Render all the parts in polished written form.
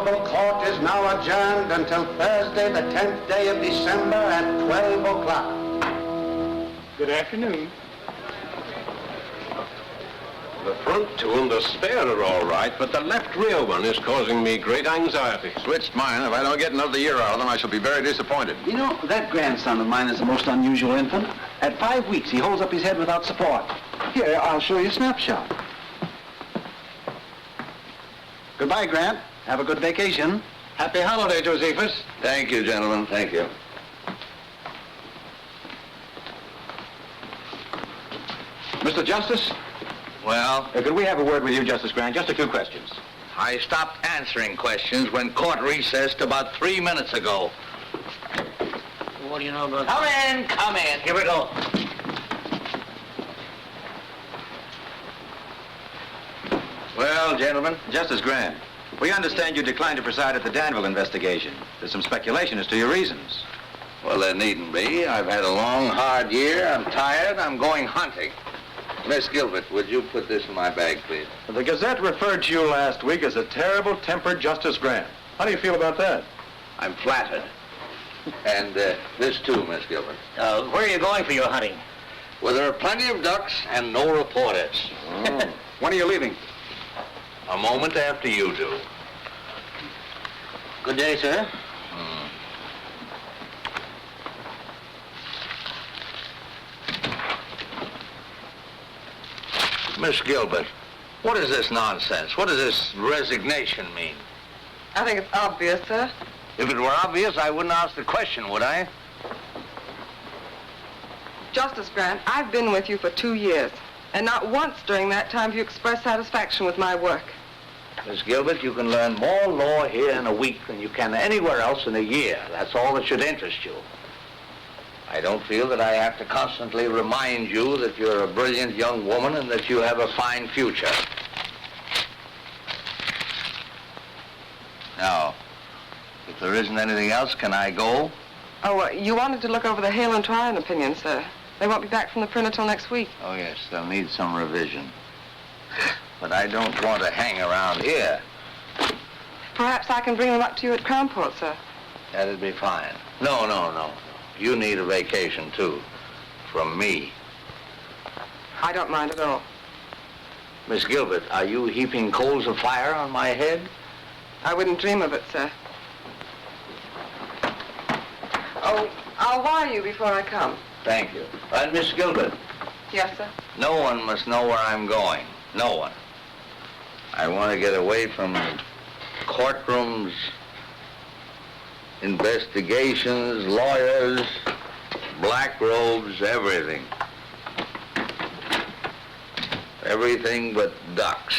Honorable Court is now adjourned until Thursday, the 10th day of December at 12 o'clock. Good afternoon. The front two and the spare are all right, but the left rear one is causing me great anxiety. Switched mine. If I don't get another year out of them, I shall be very disappointed. You know, that grandson of mine is the most unusual infant. At 5 weeks, he holds up his head without support. Here, I'll show you a snapshot. Goodbye, Grant. Have a good vacation. Happy holiday, Josephus. Thank you, gentlemen. Thank you. Mr. Justice? Well, Could we have a word with you, Justice Grant? Just a few questions. I stopped answering questions when court recessed about 3 minutes ago. What do you know about Come in. Here we go. Well, gentlemen. Justice Grant, we understand you declined to preside at the Danville investigation. There's some speculation as to your reasons. Well, there needn't be. I've had a long, hard year. I'm tired. I'm going hunting. Miss Gilbert, would you put this in my bag, please? The Gazette referred to you last week as a terrible-tempered Justice Grant. How do you feel about that? I'm flattered. And this too, Miss Gilbert. where are you going for your hunting? Well, there are plenty of ducks and no reporters. When are you leaving? A moment after you do. Good day, sir. Miss Gilbert, what is this nonsense? What does this resignation mean? I think it's obvious, sir. If it were obvious, I wouldn't ask the question, would I? Justice Grant, I've been with you for 2 years, and not once during that time have you expressed satisfaction with my work. Miss Gilbert, you can learn more law here in a week than you can anywhere else in a year. That's all that should interest you. I don't feel that I have to constantly remind you that you're a brilliant young woman and that you have a fine future. Now, if there isn't anything else, can I go? Oh, you wanted to look over the Hale and Tryon opinion, sir. They won't be back from the printer till next week. Oh, yes, they'll need some revision. But I don't want to hang around here. Perhaps I can bring them up to you at Crownport, sir. That'd be fine. No. You need a vacation, too. From me. I don't mind at all. Miss Gilbert, are you heaping coals of fire on my head? I wouldn't dream of it, sir. Oh, I'll wire you before I come. Thank you. And Miss Gilbert, Yes, sir? no one must know where I'm going. No one. I want to get away from courtrooms, investigations, lawyers, black robes, everything. Everything but ducks.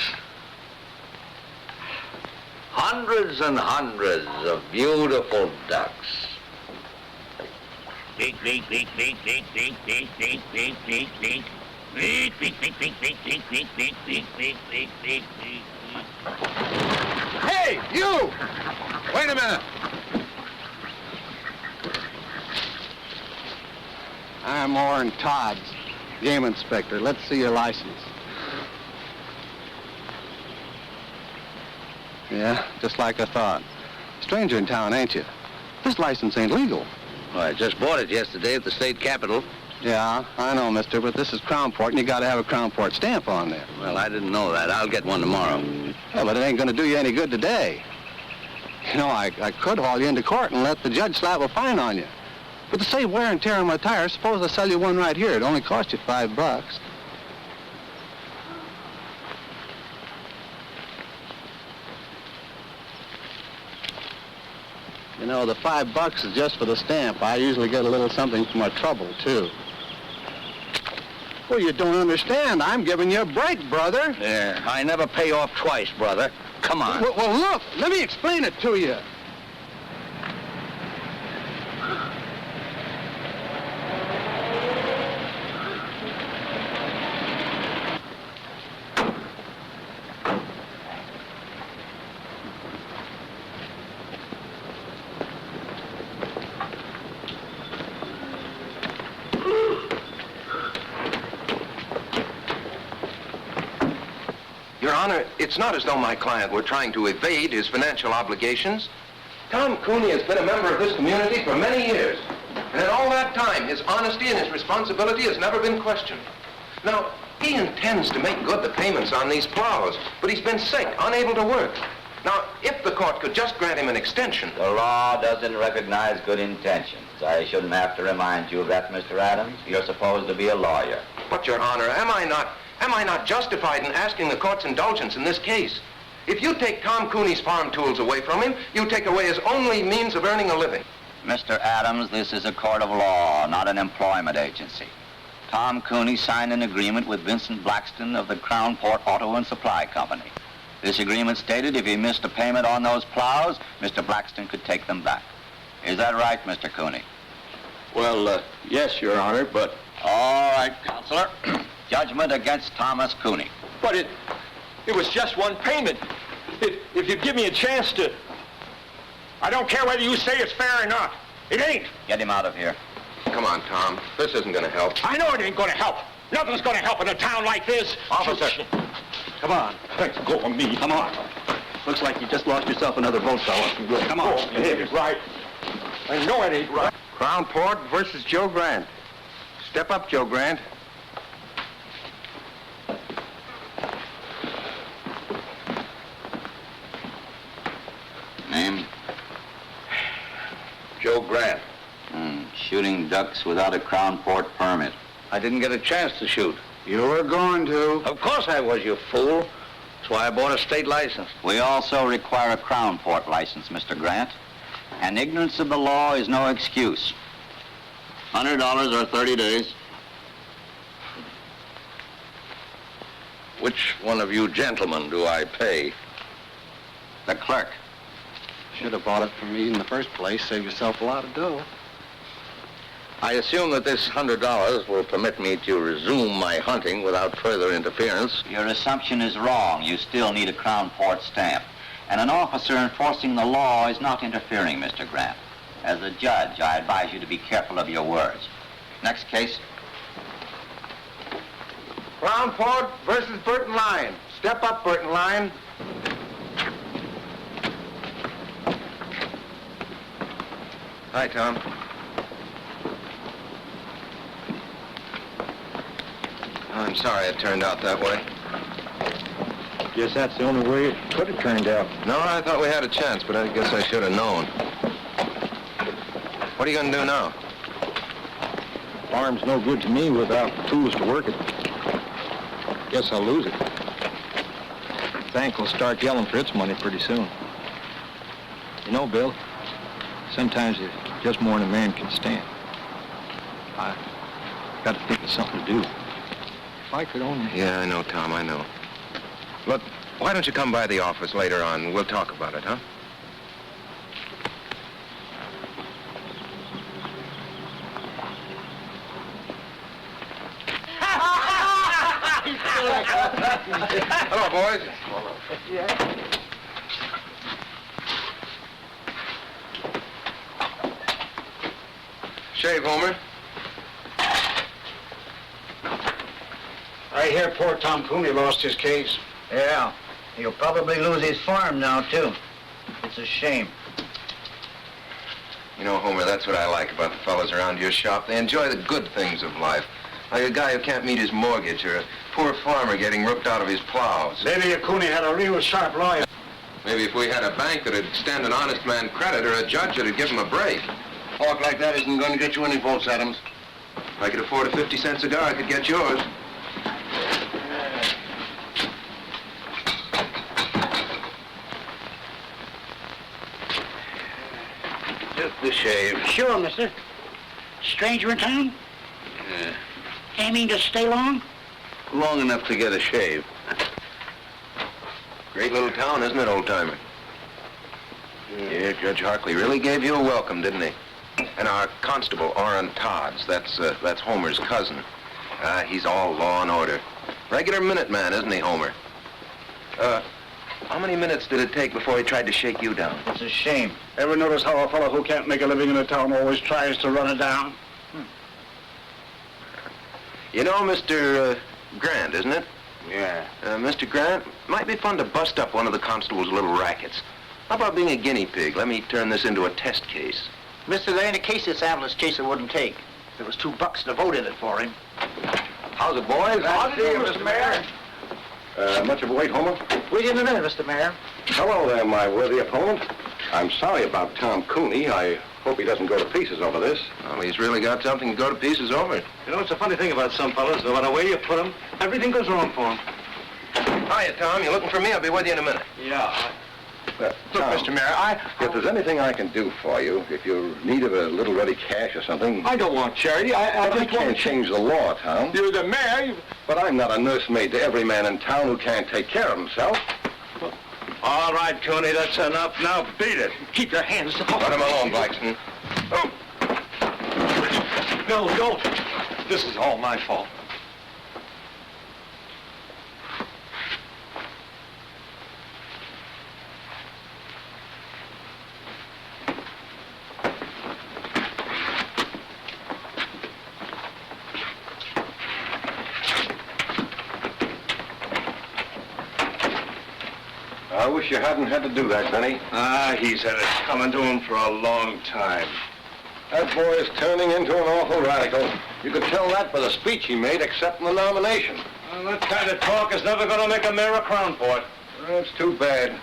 Hundreds and hundreds of beautiful ducks. Beak, beak, beak, beak, beak, beak, beak, beak, beak, beak, beak. Beak, beak, beak, beak, beak, beak, beak, beak, beak, beak, beak, beak, beak. Hey, you! Wait a minute. I'm Orrin Todd, game inspector. Let's see your license. Yeah, just like I thought. Stranger in town, ain't you? This license ain't legal. Well, I just bought it yesterday at the state capitol. Yeah, I know, mister, but this is Crownport, and you gotta have a Crownport stamp on there. Well, I didn't know that. I'll get one tomorrow. Yeah, but it ain't gonna do you any good today. You know, I could haul you into court and let the judge slap a fine on you. But to save wear and tear on my tires, suppose I sell you one right here. It only cost you $5. You know, the $5 is just for the stamp. I usually get a little something for my trouble, too. Well, you don't understand. I'm giving you a break, brother. Yeah, I never pay off twice, brother. Come on. Well, look, let me explain it to you. Your Honor, it's not as though my client were trying to evade his financial obligations. Tom Cooney has been a member of this community for many years. And in all that time, his honesty and his responsibility has never been questioned. Now, he intends to make good the payments on these plows, but he's been sick, unable to work. Now, if the court could just grant him an extension... The law doesn't recognize good intentions. I shouldn't have to remind you of that, Mr. Adams. You're supposed to be a lawyer. But, Your Honor, am I not justified in asking the court's indulgence in this case? If you take Tom Cooney's farm tools away from him, you take away his only means of earning a living. Mr. Adams, this is a court of law, not an employment agency. Tom Cooney signed an agreement with Vincent Blackston of the Crown Port Auto and Supply Company. This agreement stated if he missed a payment on those plows, Mr. Blackston could take them back. Is that right, Mr. Cooney? Well, yes, Your Honor, but... All right, Counselor. Judgment against Thomas Cooney. But it was just one payment. If you give me a chance to... I don't care whether you say it's fair or not. It ain't. Get him out of here. Come on, Tom. This isn't going to help. I know it ain't gonna help. Nothing's gonna help in a town like this. Officer. Come on. Let go of me. Come on. Looks like you just lost yourself another vote, fella. Come on. It ain't right. I know it ain't right. Crown Port versus Joe Grant. Step up, Joe Grant. Name? Joe Grant. Shooting ducks without a Crown Port permit. I didn't get a chance to shoot. You were going to. Of course I was, you fool. That's why I bought a state license. We also require a Crown Port license, Mr. Grant. And ignorance of the law is no excuse. $100 or 30 days. Which one of you gentlemen do I pay? The clerk. Should have bought it from me in the first place. Save yourself a lot of dough. I assume that this $100 will permit me to resume my hunting without further interference. Your assumption is wrong. You still need a Crown Port stamp. And an officer enforcing the law is not interfering, Mr. Grant. As a judge, I advise you to be careful of your words. Next case. Crown Port versus Burton Line. Step up, Burton Line. Hi, Tom. I'm sorry it turned out that way. Guess that's the only way it could have turned out. No, I thought we had a chance, but I guess I should have known. What are you going to do now? Farm's no good to me without tools to work it. Guess I'll lose it. Bank will start yelling for its money pretty soon. You know, Bill, sometimes it's just more than a man can stand. I got to think of something to do. If I could only... Yeah, I know, Tom, I know. Look, why don't you come by the office later on? We'll talk about it, huh? Hello, boys. Shave, Homer. I hear poor Tom Cooney lost his case. Yeah, he'll probably lose his farm now, too. It's a shame. You know, Homer, that's what I like about the fellas around your shop. They enjoy the good things of life. Like a guy who can't meet his mortgage, or a poor farmer getting ripped out of his plows. Maybe if Cooney had a real sharp lawyer. Maybe if we had a bank that'd extend an honest man credit, or a judge that'd give him a break. Talk like that isn't going to get you any votes, Adams. If I could afford a 50-cent cigar, I could get yours. Just the shave. Sure, mister. Stranger in town? Yeah. Aiming to stay long? Long enough to get a shave. Great little town, isn't it, old-timer? Yeah, Judge Harkley really gave you a welcome, didn't he? And our constable, Orrin Todds, that's Homer's cousin. He's all law and order. Regular Minuteman, isn't he, Homer? How many minutes did it take before he tried to shake you down? It's a shame. Ever notice how a fellow who can't make a living in a town always tries to run it down? You know Mr. Grant, isn't it? Yeah. Mr. Grant, might be fun to bust up one of the constable's little rackets. How about being a guinea pig? Let me turn this into a test case. Mister, there ain't a case this ambulance chaser wouldn't take. There was $2 to vote in it for him. How's it, boys? How's it going, Mr. Mayor? Much of a wait, Homer? Wait in a minute, Mr. Mayor. Hello there, my worthy opponent. I'm sorry about Tom Cooney. I hope he doesn't go to pieces over this. Well, he's really got something to go to pieces over. You know, it's a funny thing about some fellas. No matter where you put them, everything goes wrong for them. Hiya, Tom. You looking for me? I'll be with you in a minute. Yeah. Look, Mr. Mayor, if there's anything I can do for you, if you're in need of a little ready cash or something... I don't want charity. I But I just want can't to change the law, Tom. You're the mayor. But I'm not a nursemaid to every man in town who can't take care of himself. All right, Tony, that's enough. Now beat it. Keep your hands off. let him alone, Blackston. No, don't. This is all my fault. I wish you hadn't had to do that, Benny. He's had it coming to him for a long time. That boy is turning into an awful radical. You could tell that by the speech he made accepting the nomination. Well, that kind of talk is never going to make a mayor a crown port. That's too bad.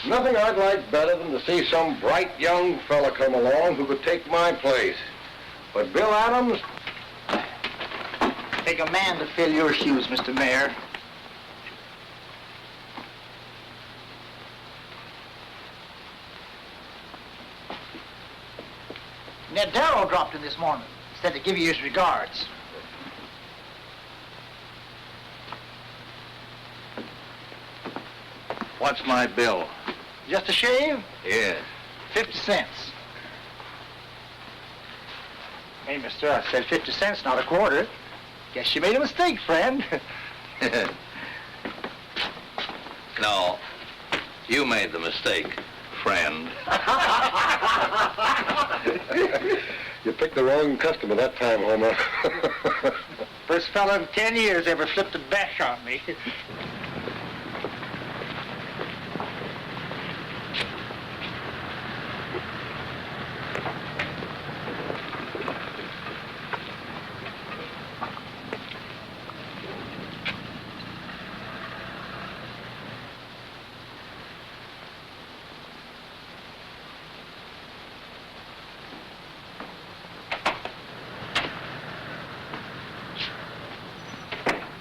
Nothing I'd like better than to see some bright young fella come along who could take my place. But Bill Adams... Take a man to fill your shoes, Mr. Mayor. Ned Darrow dropped in this morning. Said to give you his regards. What's my bill? Just a shave? Yes. 50 cents. Hey, mister, I said 50 cents, not a quarter. Guess you made a mistake, friend. No. You made the mistake, friend. You picked the wrong customer that time, Homer. First fella in 10 years ever flipped a bash on me.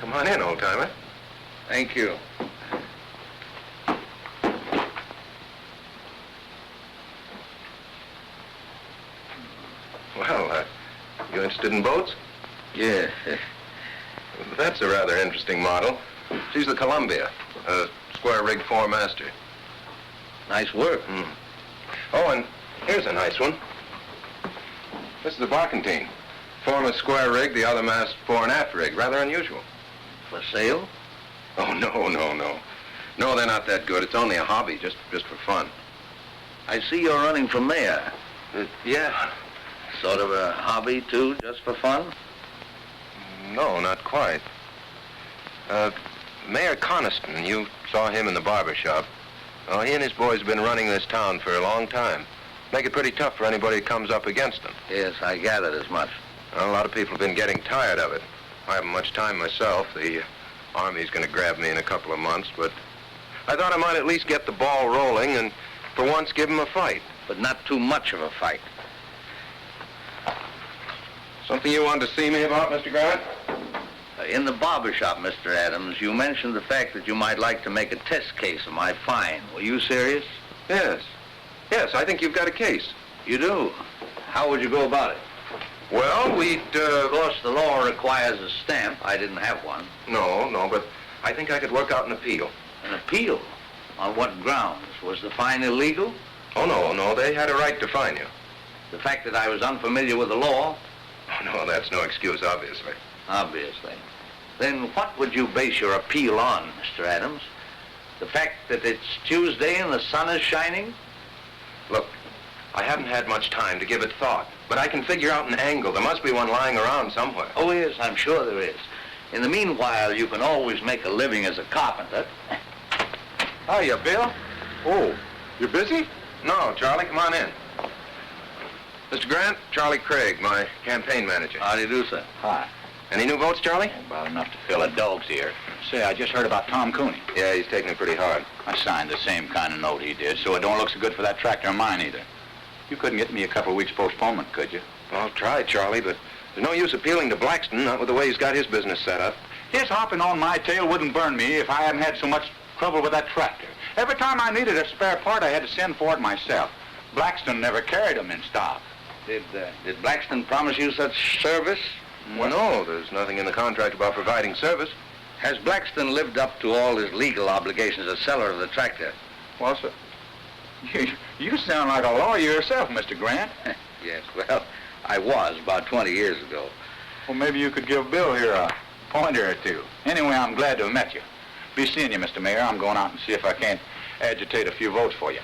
Come on in, old-timer. Thank you. Well, you interested in boats? Yeah. That's a rather interesting model. She's the Columbia, a square-rig four-master. Nice work. Oh, and here's a nice one. This is the Barkentine. Form a square rig, the other mast fore and aft rig. Rather unusual. For sale? Oh, no. No, they're not that good. It's only a hobby, just for fun. I see you're running for mayor. Yeah. Sort of a hobby, too, just for fun? No, not quite. Mayor Coniston, you saw him in the barber shop. Oh, he and his boys have been running this town for a long time. Make it pretty tough for anybody who comes up against them. Yes, I gathered as much. Well, a lot of people have been getting tired of it. I haven't much time myself. The Army's going to grab me in a couple of months, but I thought I might at least get the ball rolling and for once give them a fight. But not too much of a fight. Something you wanted to see me about, Mr. Grant? In the barber shop, Mr. Adams, you mentioned the fact that you might like to make a test case of my fine. Were you serious? Yes, I think you've got a case. You do? How would you go about it? Well, Of course, the law requires a stamp. I didn't have one. No, but I think I could work out an appeal. An appeal? On what grounds? Was the fine illegal? Oh, no, they had a right to fine you. The fact that I was unfamiliar with the law? Oh, no, that's no excuse, obviously. Obviously. Then what would you base your appeal on, Mr. Adams? The fact that it's Tuesday and the sun is shining? Look, I haven't had much time to give it thought, but I can figure out an angle. There must be one lying around somewhere. Oh, yes, I'm sure there is. In the meanwhile, you can always make a living as a carpenter. Hiya, Bill. Oh, you busy? No, Charlie, come on in. Mr. Grant, Charlie Craig, my campaign manager. How do you do, sir? Hi. Any new votes, Charlie? About enough to fill a dog's ear. Say, I just heard about Tom Cooney. Yeah, he's taking it pretty hard. I signed the same kind of note he did, so it don't look so good for that tractor of mine either. You couldn't get me a couple of weeks postponement, could you? I'll try, Charlie, but there's no use appealing to Blackston, not with the way he's got his business set up. His hopping on my tail wouldn't burn me if I hadn't had so much trouble with that tractor. Every time I needed a spare part, I had to send for it myself. Blackston never carried them in stock. Did Blackston promise you such service? Well, no, there's nothing in the contract about providing service. Has Blackston lived up to all his legal obligations as seller of the tractor? Well, sir, you sound like a lawyer yourself, Mr. Grant. Yes, well, I was about 20 years ago. Well, maybe you could give Bill here a pointer or two. Anyway, I'm glad to have met you. Be seeing you, Mr. Mayor. I'm going out and see if I can't agitate a few votes for you.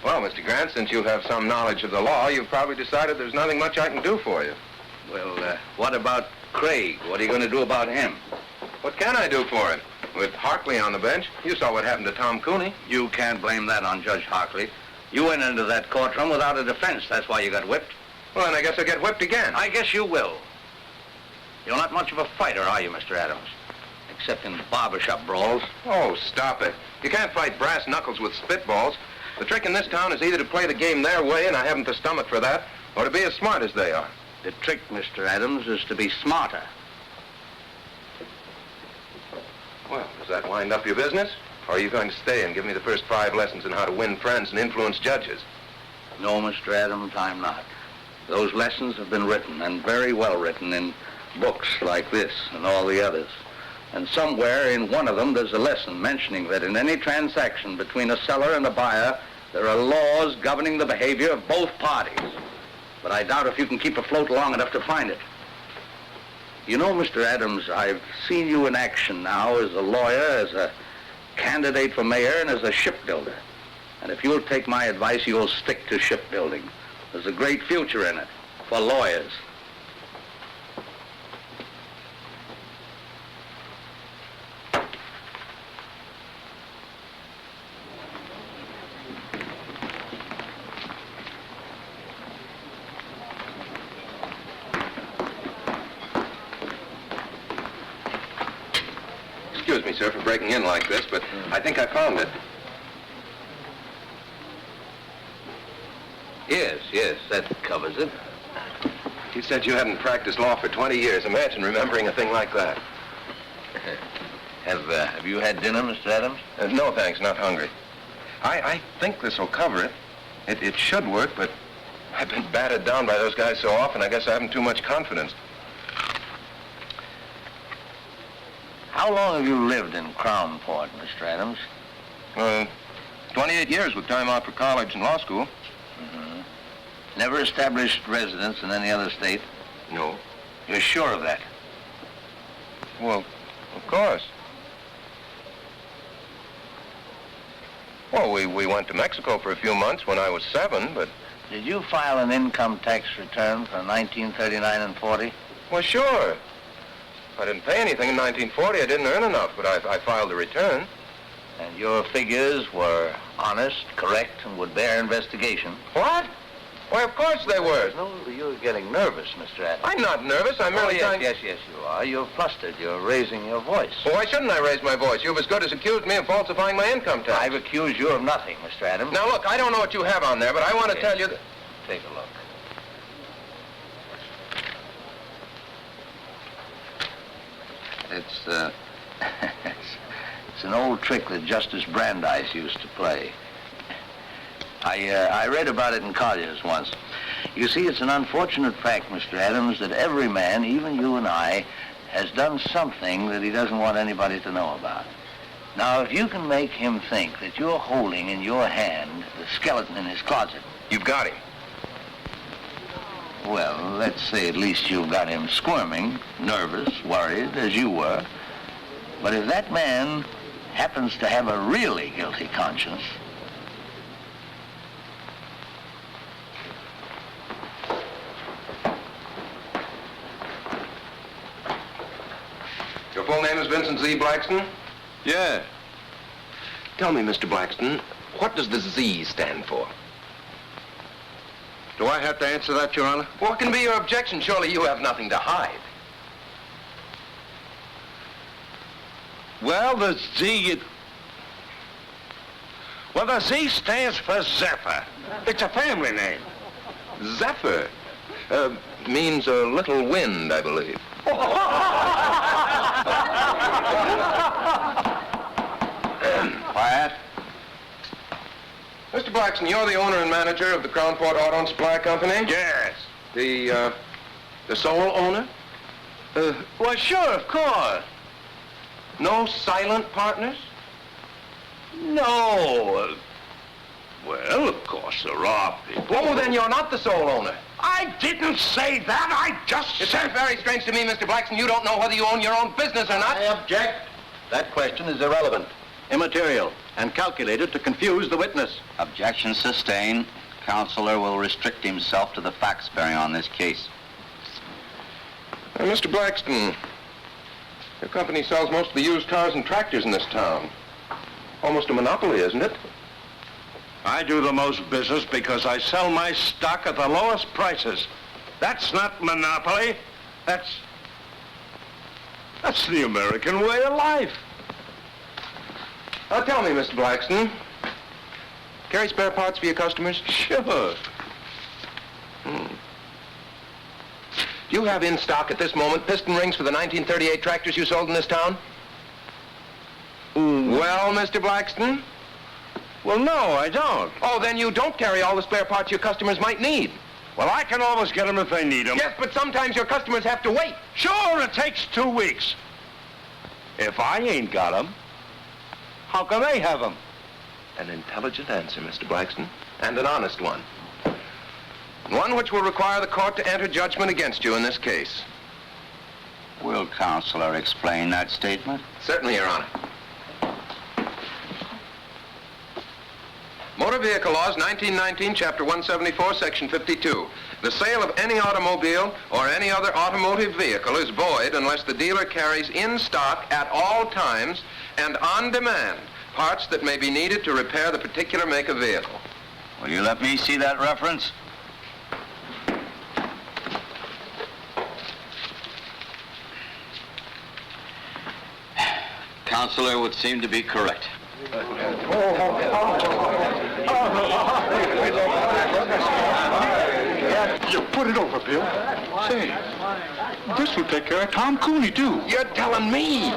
Well, Mr. Grant, since you have some knowledge of the law, you've probably decided there's nothing much I can do for you. Well, what about Craig? What are you going to do about him? What can I do for him? With Harkley on the bench, you saw what happened to Tom Cooney. You can't blame that on Judge Harkley. You went into that courtroom without a defense. That's why you got whipped. Well, then I guess I'll get whipped again. I guess you will. You're not much of a fighter, are you, Mr. Adams? Except in barbershop brawls. Oh, stop it. You can't fight brass knuckles with spitballs. The trick in this town is either to play the game their way, and I haven't the stomach for that, or to be as smart as they are. The trick, Mr. Adams, is to be smarter. Well, does that wind up your business? Or are you going to stay and give me the first 5 lessons in how to win friends and influence judges? No, Mr. Adams, I'm not. Those lessons have been written, and very well written, in books like this and all the others. And somewhere in one of them there's a lesson mentioning that in any transaction between a seller and a buyer, there are laws governing the behavior of both parties. But I doubt if you can keep afloat long enough to find it. You know, Mr. Adams, I've seen you in action now as a lawyer, as a candidate for mayor, and as a shipbuilder. And if you'll take my advice, you'll stick to shipbuilding. There's a great future in it for lawyers. Excuse me, sir, for breaking in like this, but I think I found it. Yes, that covers it. You said you hadn't practiced law for 20 years. Imagine remembering a thing like that. Have you had dinner, Mr. Adams? No, thanks, not hungry. I think this will cover it. It should work, but I've been battered down by those guys so often, I guess I haven't too much confidence. How long have you lived in Crownport, Mr. Adams? 28 years with time out for college and law school. Never established residence in any other state? No. You're sure of that? Well, of course. Well, we went to Mexico for a few months when I was 7, but... Did you file an income tax return for 1939 and 40? Well, sure. I didn't pay anything in 1940. I didn't earn enough, but I filed a return. And your figures were honest, correct, and would bear investigation? What? Why, of course they were. No, you're getting nervous, Mr. Adams. I'm not nervous. I'm merely trying... Yes, you are. You're flustered. You're raising your voice. Well, why shouldn't I raise my voice? You've as good as accused me of falsifying my income tax. I've accused you of nothing, Mr. Adams. Now, look, I don't know what you have on there, but I want to tell you that... Take a look. It's it's an old trick that Justice Brandeis used to play. I read about it in Collier's once. You see, it's an unfortunate fact, Mr. Adams, that every man, even you and I, has done something that he doesn't want anybody to know about. Now, if you can make him think that you're holding in your hand the skeleton in his closet... You've got him. Well, let's say at least you've got him squirming, nervous, worried, as you were. But if that man happens to have a really guilty conscience... Your full name is Vincent Z. Blackston? Yeah. Tell me, Mr. Blackston, what does the Z stand for? Do I have to answer that, Your Honor? What can be your objection? Surely you have nothing to hide. Well, the Z stands for Zephyr. It's a family name. Zephyr means a little wind, I believe. Quiet. Mr. Blackston, you're the owner and manager of the Crown Port Auto and Supply Company? Yes. The sole owner? Well, sure, of course. No silent partners? No. Well, of course there are people. Oh, then you're not the sole owner. I didn't say that. I just It said... sounds very strange to me, Mr. Blackston. You don't know whether you own your own business or not. I object. That question is irrelevant, immaterial, and calculated to confuse the witness. Objection sustained. Counselor will restrict himself to the facts bearing on this case. Mr. Blackston, your company sells most of the used cars and tractors in this town. Almost a monopoly, isn't it? I do the most business because I sell my stock at the lowest prices. That's not monopoly. That's the American way of life. Now tell me, Mr. Blackston, carry spare parts for your customers? Sure. Do you have in stock at this moment piston rings for the 1938 tractors you sold in this town? Well, Mr. Blackston? Well, no, I don't. Oh, then you don't carry all the spare parts your customers might need. Well, I can always get them if they need them. Yes, but sometimes your customers have to wait. Sure, it takes 2 weeks. If I ain't got them, how can they have them? An intelligent answer, Mr. Blackston, and an honest one. One which will require the court to enter judgment against you in this case. Will Counselor explain that statement? Certainly, Your Honor. Motor Vehicle Laws, 1919, Chapter 174, Section 52. The sale of any automobile or any other automotive vehicle is void unless the dealer carries in stock at all times and on demand parts that may be needed to repair the particular make of vehicle. Will you let me see that reference? Counselor would seem to be correct. You put it over, Bill. Say, this will take care of Tom Cooney, too. You're telling me.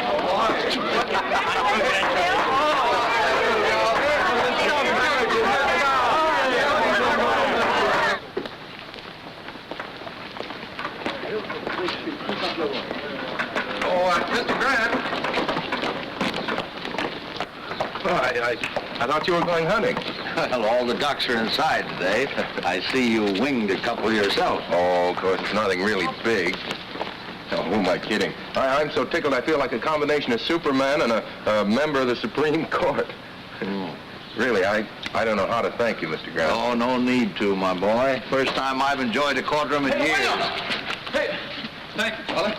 Mr. Grant. I thought you were going hunting. Well, all the ducks are inside today. I see you winged a couple yourself. Oh, of course, it's nothing really big. Oh, who am I kidding? I'm so tickled I feel like a combination of Superman and a member of the Supreme Court. Really, I don't know how to thank you, Mr. Grant. Oh, no need to, my boy. First time I've enjoyed a courtroom in years. Hey, thank you, fella.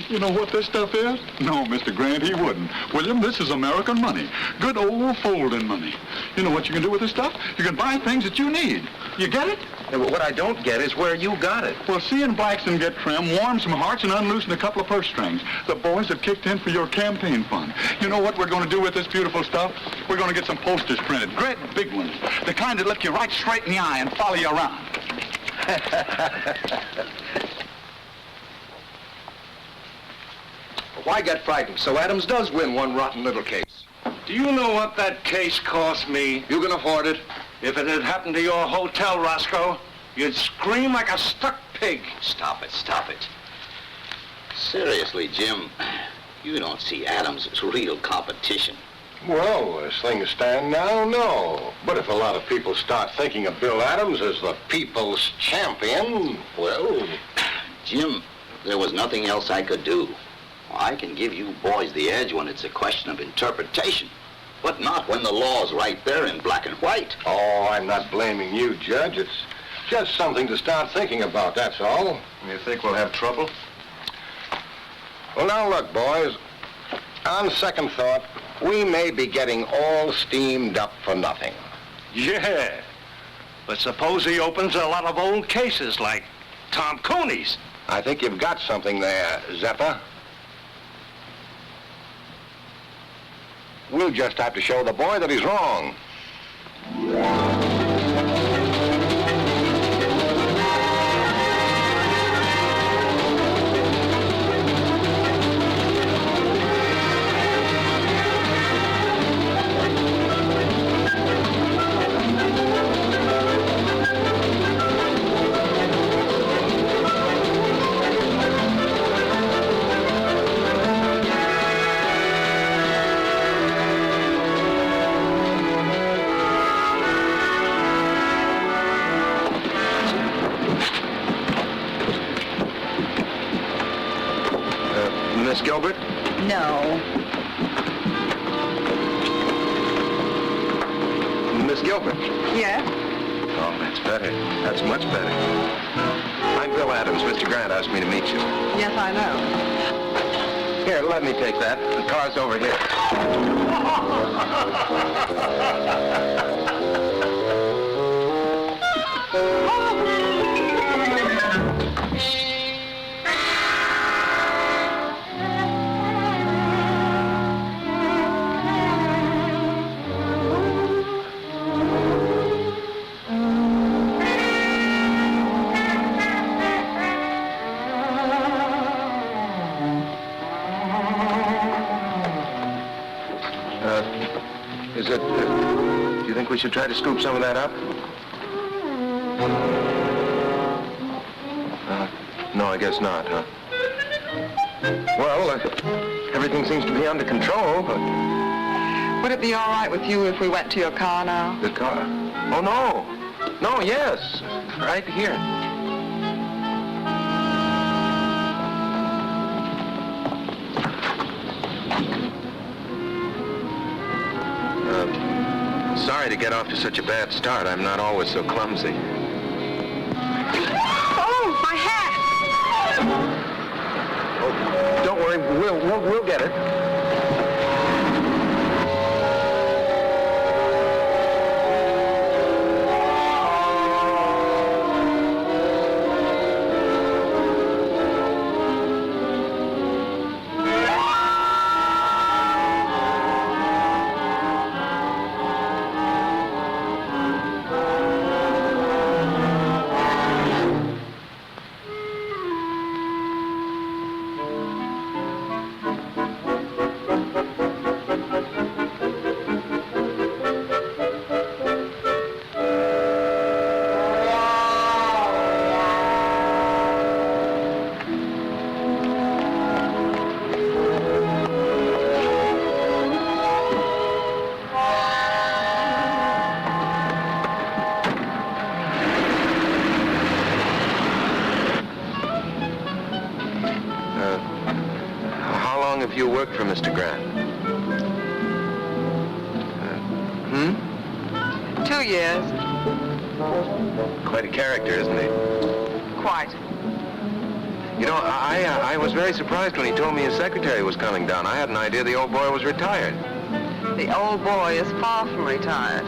You know what this stuff is? No, Mr. Grant, he wouldn't. William, this is American money. Good old folding money. You know what you can do with this stuff? You can buy things that you need. You get it? Yeah, but what I don't get is where you got it. Well, seeing Blackston get trim, warm some hearts, and unloosen a couple of purse strings. The boys have kicked in for your campaign fund. You know what we're going to do with this beautiful stuff? We're going to get some posters printed, great big ones. The kind that look you right straight in the eye and follow you around. Why get frightened? So Adams does win one rotten little case. Do you know what that case cost me? You can afford it. If it had happened to your hotel, Roscoe, you'd scream like a stuck pig. Stop it. Seriously, Jim, you don't see Adams as real competition. Well, as things stand now, no. But if a lot of people start thinking of Bill Adams as the people's champion, well... Jim, there was nothing else I could do. I can give you boys the edge when it's a question of interpretation, but not when the law's right there in black and white. Oh, I'm not blaming you, Judge. It's just something to start thinking about, that's all. You think we'll have trouble? Well, now look, boys. On second thought, we may be getting all steamed up for nothing. Yeah. But suppose he opens a lot of old cases like Tom Cooney's. I think you've got something there, Zeppa. We'll just have to show the boy that he's wrong. Miss Gilbert? No. Miss Gilbert? Yes? Oh, that's better. That's much better. I'm Bill Adams. Mr. Grant asked me to meet you. Yes, I know. Here, let me take that. The car's over here. Do you think we should try to scoop some of that up? No, I guess not, huh? Well, everything seems to be under control, but... Would it be all right with you if we went to your car now? The car? Oh, no. No, yes. Right here. Sorry to get off to such a bad start. I'm not always so clumsy. Oh, my hat! Oh, don't worry. We'll get it. Have you worked for Mr. Grant? 2 years. Quite a character, isn't he? Quite. You know, I was very surprised when he told me his secretary was coming down. I had an idea the old boy was retired. The old boy is far from retired.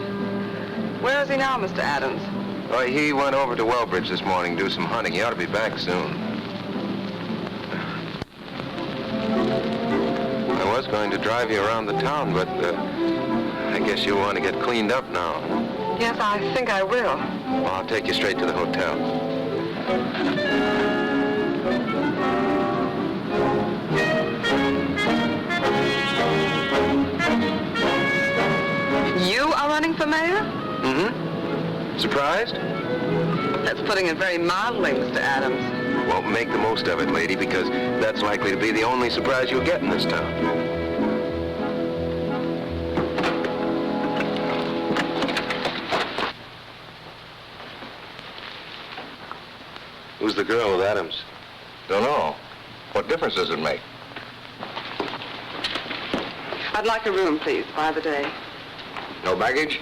Where is he now, Mr. Adams? Oh, he went over to Wellbridge this morning to do some hunting. He ought to be back soon. I was going to drive you around the town, but I guess you want to get cleaned up now. Yes, I think I will. Well, I'll take you straight to the hotel. You are running for mayor? Mm-hmm. Surprised? That's putting it very mildly, Mr. Adams. Well, make the most of it, lady, because that's likely to be the only surprise you'll get in this town. Who's the girl with Adams? Don't know. What difference does it make? I'd like a room, please, by the day. No baggage?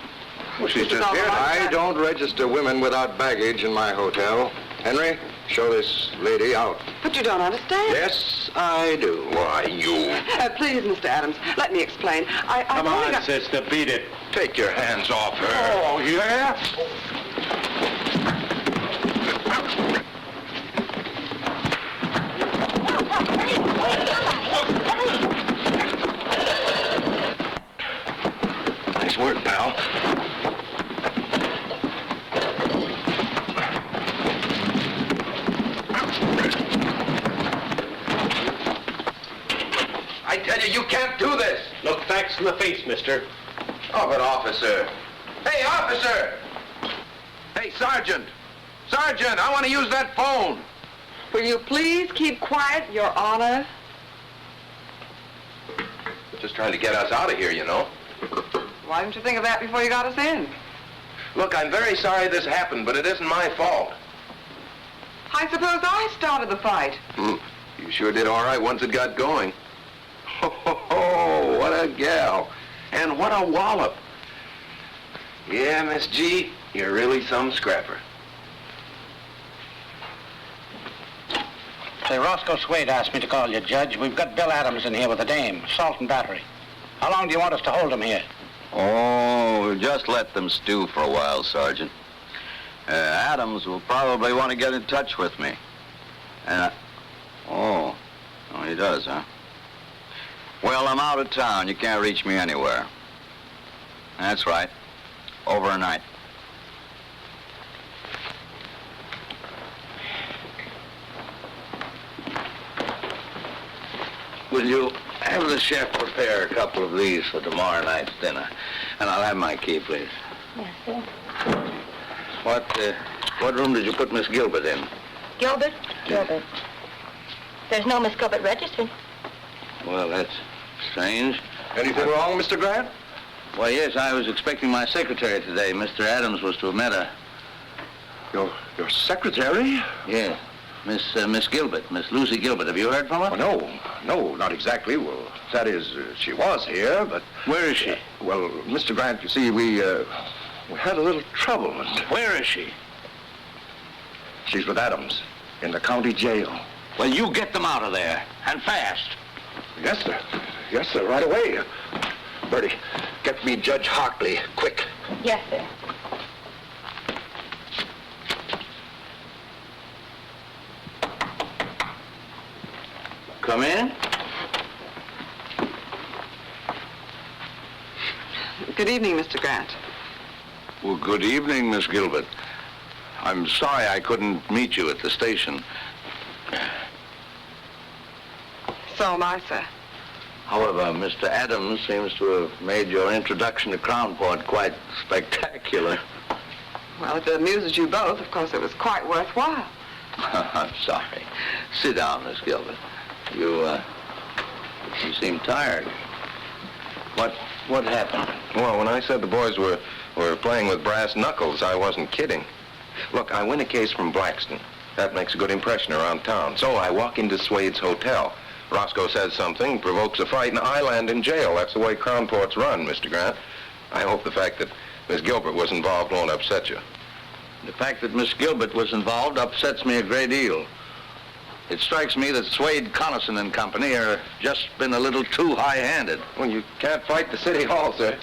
Well, she's This is just all here. right. I don't register women without baggage in my hotel. Henry, show this lady out. But you don't understand. Yes, I do. Why, you... Please, Mr. Adams, let me explain. Come on, sister, beat it. Take your hands off her. Oh, yeah? Nice work, pal. I tell you, you can't do this. Look facts in the face, mister. Oh, but officer. Hey, officer! Hey, Sergeant! Sergeant, I want to use that phone. Will you please keep quiet, Your Honor? Just trying to get us out of here, you know. Why didn't you think of that before you got us in? Look, I'm very sorry this happened, but it isn't my fault. I suppose I started the fight. You sure did all right once it got going. Oh, what a gal. And what a wallop. Yeah, Miss G, you're really some scrapper. Say, Roscoe Swade asked me to call you, Judge. We've got Bill Adams in here with a dame, assault and battery. How long do you want us to hold him here? Oh, just let them stew for a while, Sergeant. Adams will probably want to get in touch with me. Oh, he does, huh? Well, I'm out of town. You can't reach me anywhere. That's right. Overnight. Will you have the chef prepare a couple of these for tomorrow night's dinner? And I'll have my key, please. Yes, sir. What room did you put Miss Gilbert in? Gilbert? Gilbert. There's no Miss Gilbert registered. Well, that's strange. Anything wrong, Mr. Grant? Why, yes, I was expecting my secretary today. Mr. Adams was to have met her. Your secretary? Yes. Miss Gilbert, Miss Lucy Gilbert. Have you heard from her? Oh, no, not exactly. Well, that is, she was here, but... Where is she? Well, Mr. Grant, you see, we had a little trouble. And where is she? She's with Adams in the county jail. Well, you get them out of there, and fast. Yes, sir. Yes, sir, right away. Bertie, get me Judge Hartley, quick. Yes, sir. Come in. Good evening, Mr. Grant. Well, good evening, Miss Gilbert. I'm sorry I couldn't meet you at the station. So am I, sir. However, Mr. Adams seems to have made your introduction to Crownport quite spectacular. Well, if it amuses you both, of course it was quite worthwhile. I'm sorry. Sit down, Miss Gilbert. You seem tired. What happened? Well, when I said the boys were playing with brass knuckles, I wasn't kidding. Look, I win a case from Blackston. That makes a good impression around town. So I walk into Swade's hotel. Roscoe says something, provokes a fight, and I land in jail. That's the way Crownport's run, Mr. Grant. I hope the fact that Miss Gilbert was involved won't upset you. The fact that Miss Gilbert was involved upsets me a great deal. It strikes me that Swade, Connaughton and Company are just been a little too high-handed. Well, you can't fight the city hall, sir.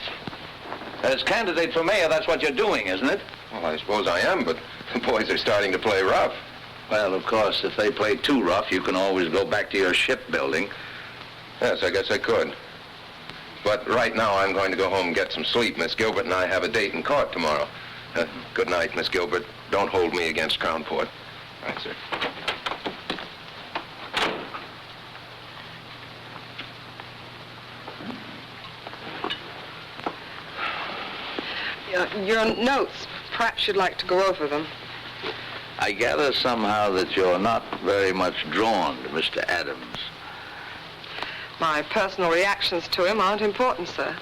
As candidate for mayor, that's what you're doing, isn't it? Well, I suppose I am, but the boys are starting to play rough. Well, of course, if they play too rough, you can always go back to your shipbuilding. Yes, I guess I could. But right now, I'm going to go home and get some sleep. Miss Gilbert and I have a date in court tomorrow. Good night, Miss Gilbert. Don't hold me against Crownport. Right, sir. Your notes, perhaps you'd like to go over them. I gather somehow that you're not very much drawn to Mr. Adams. My personal reactions to him aren't important, sir.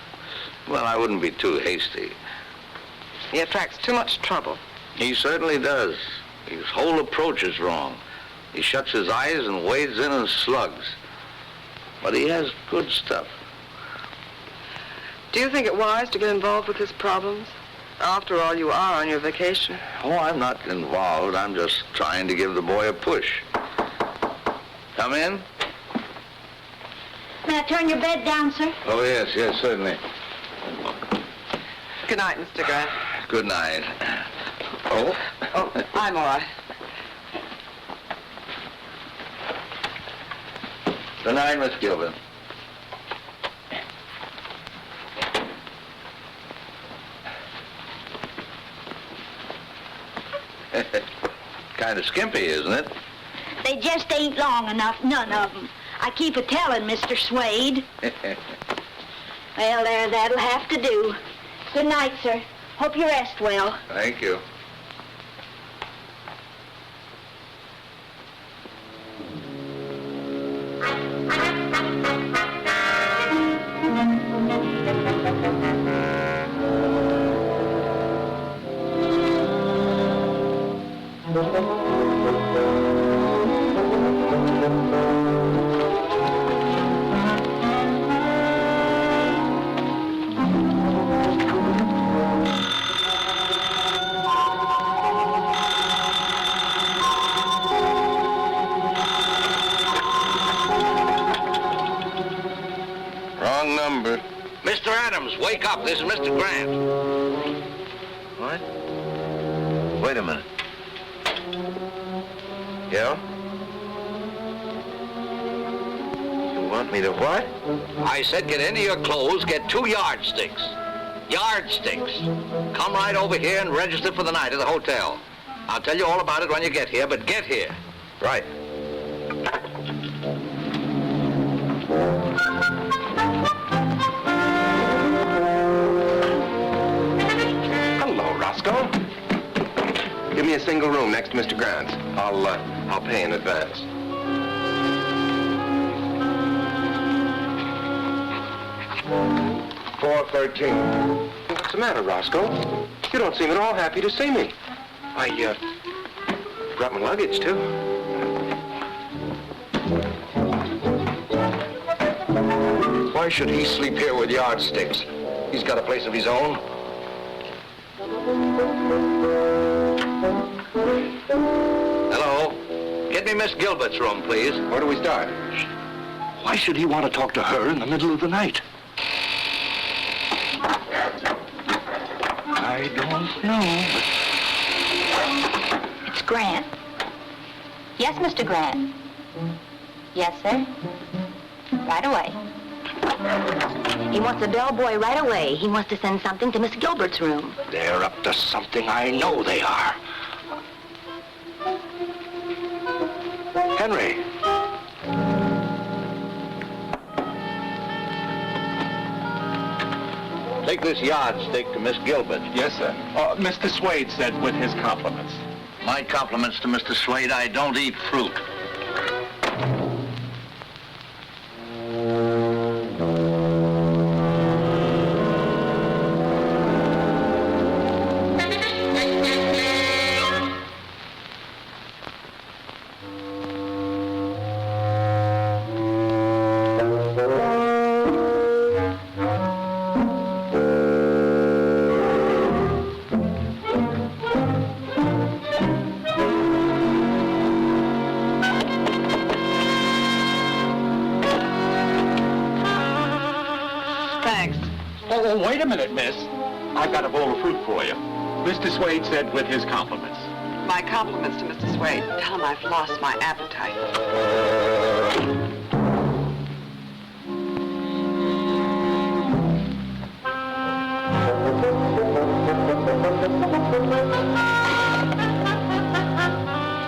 Well, I wouldn't be too hasty. He attracts too much trouble. He certainly does. His whole approach is wrong. He shuts his eyes and wades in as slugs. But he has good stuff. Do you think it wise to get involved with his problems? After all, you are on your vacation. Oh, I'm not involved. I'm just trying to give the boy a push. Come in. May I turn your bed down, sir? Oh, yes, certainly. Good night, Mr. Grant. Good night. Oh? Oh, I'm all right. Good night, Miss Gilbert. Kind of skimpy, isn't it? They just ain't long enough, none of them. I keep a-telling Mr. Swade. Well, there, that'll have to do. Good night, sir. Hope you rest well. Thank you. Wrong number. Mr. Adams, wake up. This is Mr. Grant. What? Wait a minute. Yeah? You want me to what? I said get into your clothes, get 2 yardsticks. Yardsticks. Come right over here and register for the night at the hotel. I'll tell you all about it when you get here, but get here. Right. Hello, Roscoe. Give me a single room next to Mr. Grant's. I'll pay in advance. $413. What's the matter, Roscoe? You don't seem at all happy to see me. I brought my luggage, too. Why should he sleep here with yardsticks? He's got a place of his own. Hello? Get me Miss Gilbert's room, please. Where do we start? Why should he want to talk to her in the middle of the night? I don't know, but... It's Grant. Yes, Mr. Grant. Yes, sir. Right away. He wants the bellboy right away. He wants to send something to Miss Gilbert's room. They're up to something. I know they are. Henry. Take this yardstick to Miss Gilbert. Yes, sir. Mr. Swade said with his compliments. My compliments to Mr. Swade. I don't eat fruit. Oh, wait a minute, miss. I've got a bowl of fruit for you. Mr. Swade said with his compliments. My compliments to Mr. Swade. Tell him I've lost my appetite.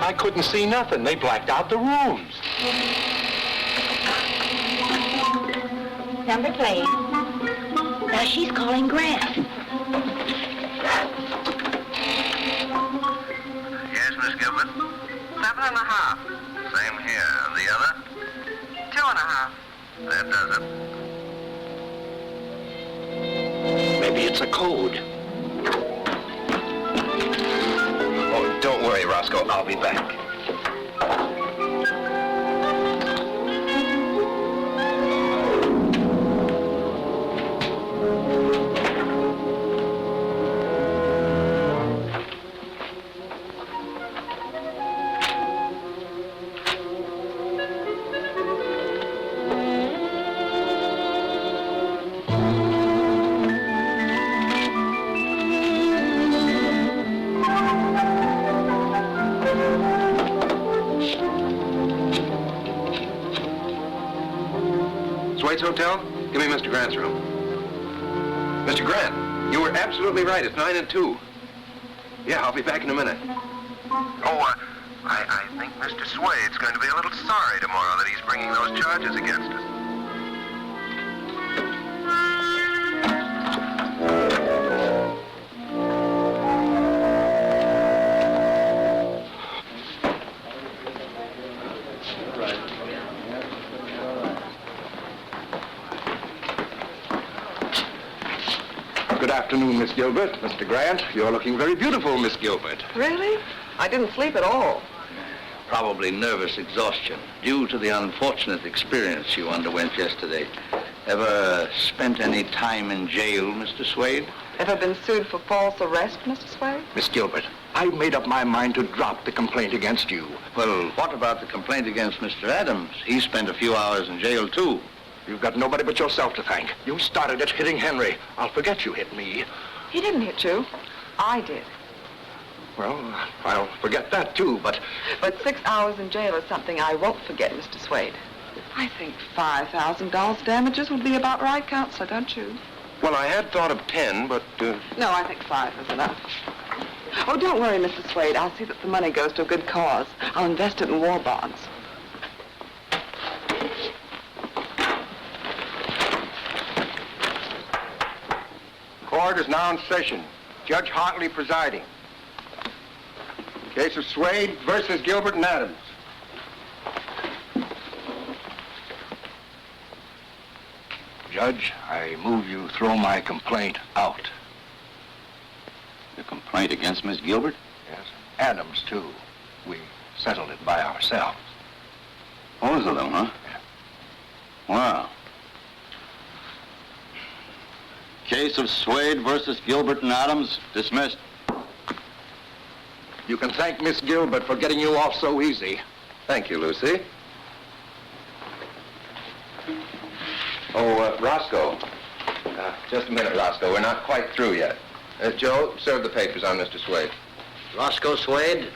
I couldn't see nothing. They blacked out the rooms. Number please. Now she's calling Grant. Yes, Miss Gilbert? 7.5. Same here. And the other? 2.5. That does it. Maybe it's a code. Oh, don't worry, Roscoe. I'll be back. Slade's hotel? Give me Mr. Grant's room. Mr. Grant, you were absolutely right. It's 9 and 2. Yeah, I'll be back in a minute. Oh, I think Mr. Swade's going to be a little sorry tomorrow that he's bringing those charges against us. Good afternoon, Miss Gilbert. Mr. Grant, you're looking very beautiful, Miss Gilbert. Really? I didn't sleep at all. Probably nervous exhaustion due to the unfortunate experience you underwent yesterday. Ever spent any time in jail, Mr. Swade? Ever been sued for false arrest, Mr. Swade? Miss Gilbert, I've made up my mind to drop the complaint against you. Well, what about the complaint against Mr. Adams? He spent a few hours in jail, too. You've got nobody but yourself to thank. You started it hitting Henry. I'll forget you hit me. He didn't hit you. I did. Well, I'll forget that, too, but... But 6 hours in jail is something I won't forget, Mr. Swade. I think $5,000 damages would be about right, Counselor, don't you? Well, I had thought of 10, but... No, I think 5 is enough. Oh, don't worry, Mr. Swade. I'll see that the money goes to a good cause. I'll invest it in war bonds. Court is now in session. Judge Hartley presiding. Case of Swade versus Gilbert and Adams. Judge, I move you throw my complaint out. The complaint against Miss Gilbert? Yes. Adams, too. We settled it by ourselves. Both of them, huh? Yeah. Wow. Case of Swade versus Gilbert and Adams dismissed. You can thank Miss Gilbert for getting you off so easy. Thank you, Lucy. Oh, Roscoe. Just a minute, Roscoe. We're not quite through yet. Joe, serve the papers on Mr. Swade. Roscoe Swade?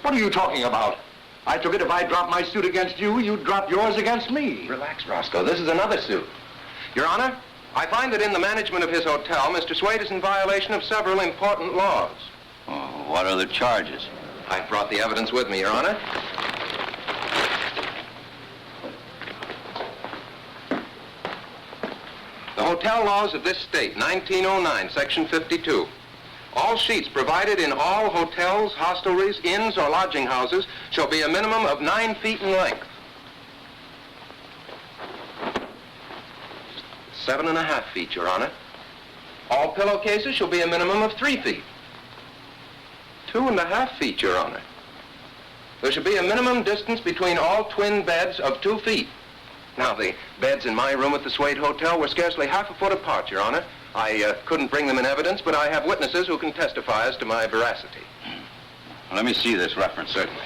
What are you talking about? I took it if I dropped my suit against you, you'd drop yours against me. Relax, Roscoe. This is another suit. Your Honor, I find that in the management of his hotel, Mr. Swade is in violation of several important laws. Oh, what are the charges? I've brought the evidence with me, Your Honor. The hotel laws of this state, 1909, Section 52. All sheets provided in all hotels, hostelries, inns, or lodging houses shall be a minimum of 9 feet in length. 7.5 feet, Your Honor. All pillowcases shall be a minimum of 3 feet. 2.5 feet, Your Honor. There should be a minimum distance between all twin beds of 2 feet. Now, the beds in my room at the Swade Hotel were scarcely half a foot apart, Your Honor. I couldn't bring them in evidence, but I have witnesses who can testify as to my veracity. Let me see this reference. Certainly.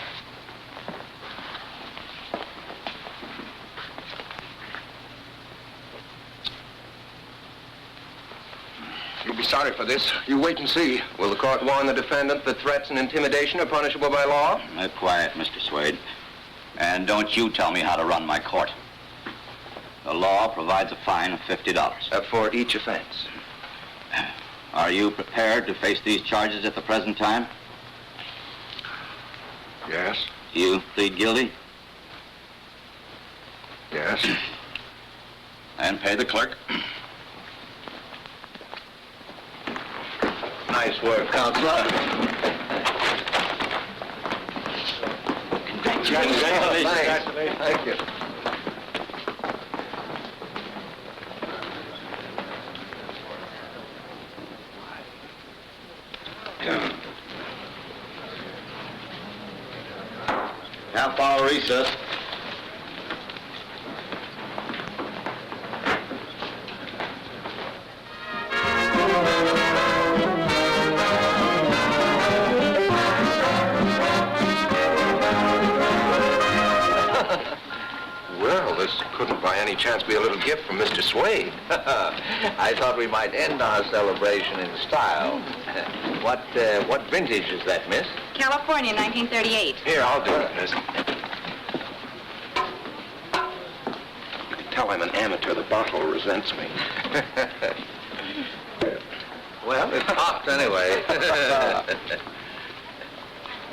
You'll be sorry for this. You wait and see. Will the court warn the defendant that threats and intimidation are punishable by law? Quiet, Mr. Swade. And don't you tell me how to run my court. The law provides a fine of $50. For each offense. Are you prepared to face these charges at the present time? Yes. You plead guilty? Yes. And pay the clerk. Nice work, Counselor. Congratulations. Thank you. Half-hour recess. Well, this couldn't by any chance be a little gift from Mr. Swade. I thought we might end our celebration in style. What vintage is that, miss? California, 1938. Here, I'll do it, miss. amateur, the bottle resents me. Well, it popped anyway.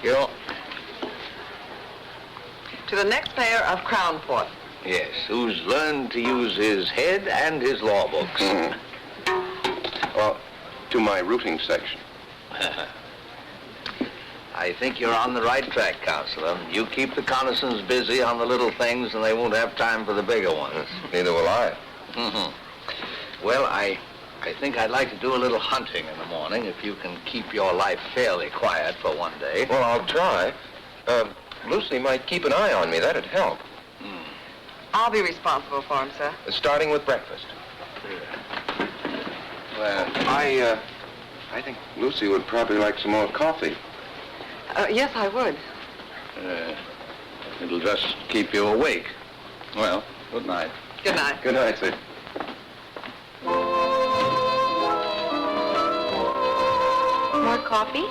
You? To the next mayor of Crownport. Yes, who's learned to use his head and his law books. Well, to my routing section. I think you're on the right track, Counselor. You keep the Connisons busy on the little things and they won't have time for the bigger ones. Neither will I. Well, I think I'd like to do a little hunting in the morning if you can keep your life fairly quiet for one day. Well, I'll try. Lucy might keep an eye on me. That'd help. I'll be responsible for him, sir. Starting with breakfast. Well, I think Lucy would probably like some more coffee. Yes, I would. It'll just keep you awake. Well, good night. Good night. Good night, sir. More coffee?